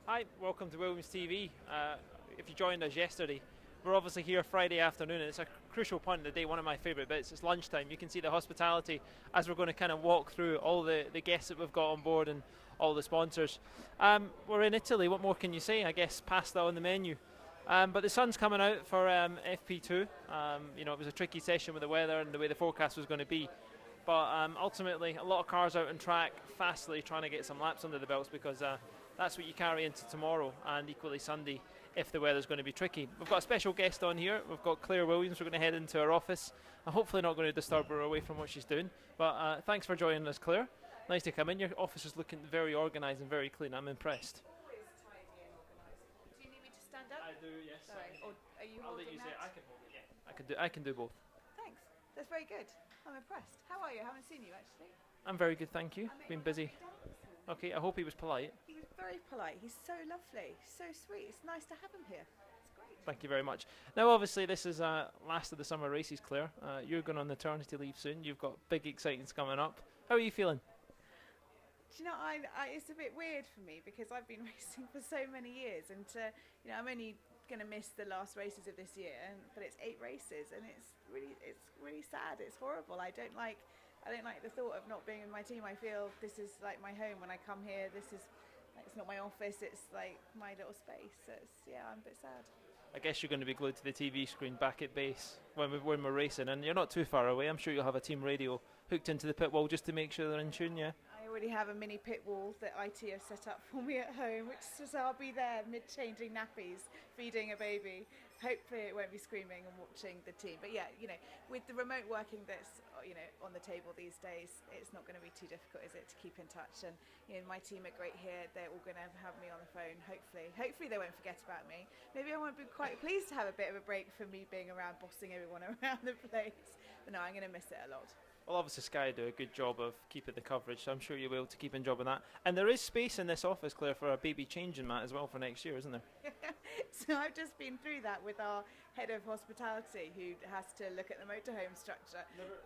Hi, welcome to Williams TV. If you joined us yesterday, we're obviously here Friday afternoon, and it's a crucial point of the day, one of my favourite bits. It's lunchtime. You can see the hospitality as we're going to kind of walk through all the guests that we've got on board and all the sponsors. We're in Italy, what more can you say? I guess pasta on the menu. But the sun's coming out for FP2. It was a tricky session with the weather and the way the forecast was going to be. But ultimately, a lot of cars out on track, fastly trying to get some laps under the belts because that's what you carry into tomorrow and equally Sunday if the weather's going to be tricky. We've got a special guest on here. We've got Claire Williams. We're going to head into her office. I'm hopefully not going to disturb her away from what she's doing. But thanks for joining us, Claire. Nice to come in. Your office is looking very organised and very clean. I'm impressed. Always tidy and organised. Do you need me to stand up? I do, yes. Sorry. Or are you I'll let holding you say it. that? I can hold it, yeah. I can do both. Thanks. That's very good. I'm impressed. How are you? I haven't seen you actually. I'm very good, thank you. I met Been my busy. lovely dad this morning. Okay, I hope he was polite. He was very polite. He's so lovely. So sweet. It's nice to have him here. It's great. Thank you very much. Now, obviously, this is last of the summer races, Claire. You're going on maternity leave soon. You've got big excitements coming up. How are you feeling? Do you know, it's a bit weird for me because I've been racing for so many years, and I'm only going to miss the last races of this year, but it's 8 races, and it's really sad. It's horrible. I don't like the thought of not being in my team. I feel this is like my home when I come here. This is like, it's not my office. It's like my little space. So I'm a bit sad. I guess you're going to be glued to the TV screen back at base when we're racing, and you're not too far away. I'm sure you'll have a team radio hooked into the pit wall just to make sure they're in tune, yeah? I already have a mini pit wall that IT have set up for me at home, which says I'll be there mid-changing nappies, feeding a baby. Hopefully it won't be screaming and watching the team. But yeah, with the remote working that's on the table these days, it's not going to be too difficult, is it, to keep in touch? And my team are great here. They're all going to have me on the phone. Hopefully they won't forget about me. Maybe I won't be quite pleased to have a bit of a break from me being around, bossing everyone around the place. But no, I'm going to miss it a lot. Well, obviously Sky do a good job of keeping the coverage, so I'm sure you will to keep in job on that. And there is space in this office, Claire, for a baby changing mat as well for next year, isn't there? So I've just been through that with our head of hospitality, who has to look at the motorhome structure.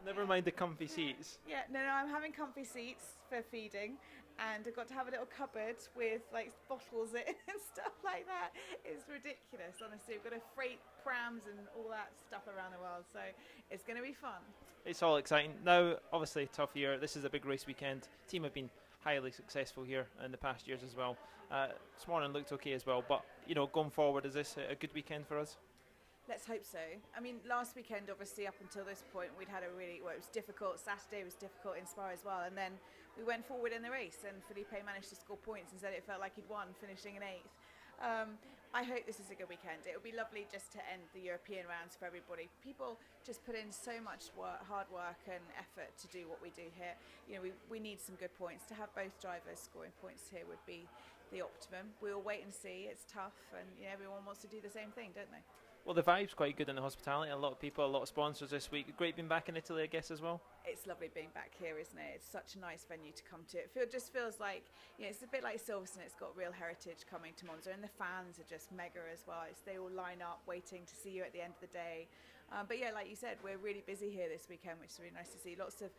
Never mind the comfy seats. Yeah, no, I'm having comfy seats for feeding, and I've got to have a little cupboard with like bottles in and stuff like that. It's ridiculous, honestly. We've got to freight prams and all that stuff around the world, so it's going to be fun. It's all exciting. Now, obviously, tough year. This is a big race weekend. Team have been highly successful here in the past years as well. This morning looked okay as well, but going forward, is this a good weekend for us? Let's hope so. I mean, last weekend, obviously, up until this point, we'd had it was difficult. Saturday was difficult in Spa as well, and then we went forward in the race, and Felipe managed to score points and said it felt like he'd won, finishing in 8th. I hope this is a good weekend. It would be lovely just to end the European rounds for everybody. People just put in so much hard work and effort to do what we do here. We need some good points. To have both drivers scoring points here would be the optimum. We'll wait and see. It's tough, and everyone wants to do the same thing, don't they? Well, the vibe's quite good in the hospitality. A lot of people, a lot of sponsors this week. Great being back in Italy, I guess, as well. It's lovely being back here, isn't it? It's such a nice venue to come to. It just feels like, it's a bit like Silverstone. It's got real heritage coming to Monza, and the fans are just mega as well. They all line up waiting to see you at the end of the day. But yeah, like you said, we're really busy here this weekend, which is really nice to see. Lots of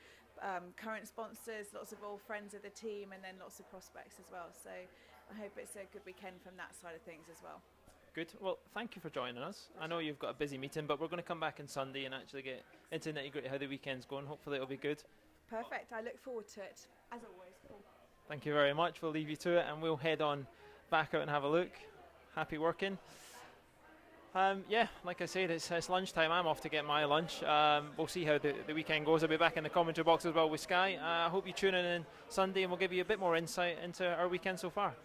current sponsors, lots of old friends of the team, and then lots of prospects as well. So I hope it's a good weekend from that side of things as well. Good. Well, thank you for joining us. I know you've got a busy meeting, but we're going to come back on Sunday and actually get into nitty-gritty how the weekend's going. Hopefully it'll be good. Perfect. I look forward to it. As always. Cool. Thank you very much. We'll leave you to it and we'll head on back out and have a look. Happy working. Like I said, it's lunchtime. I'm off to get my lunch. We'll see how the weekend goes. I'll be back in the commentary box as well with Sky. I hope you tune in Sunday and we'll give you a bit more insight into our weekend so far.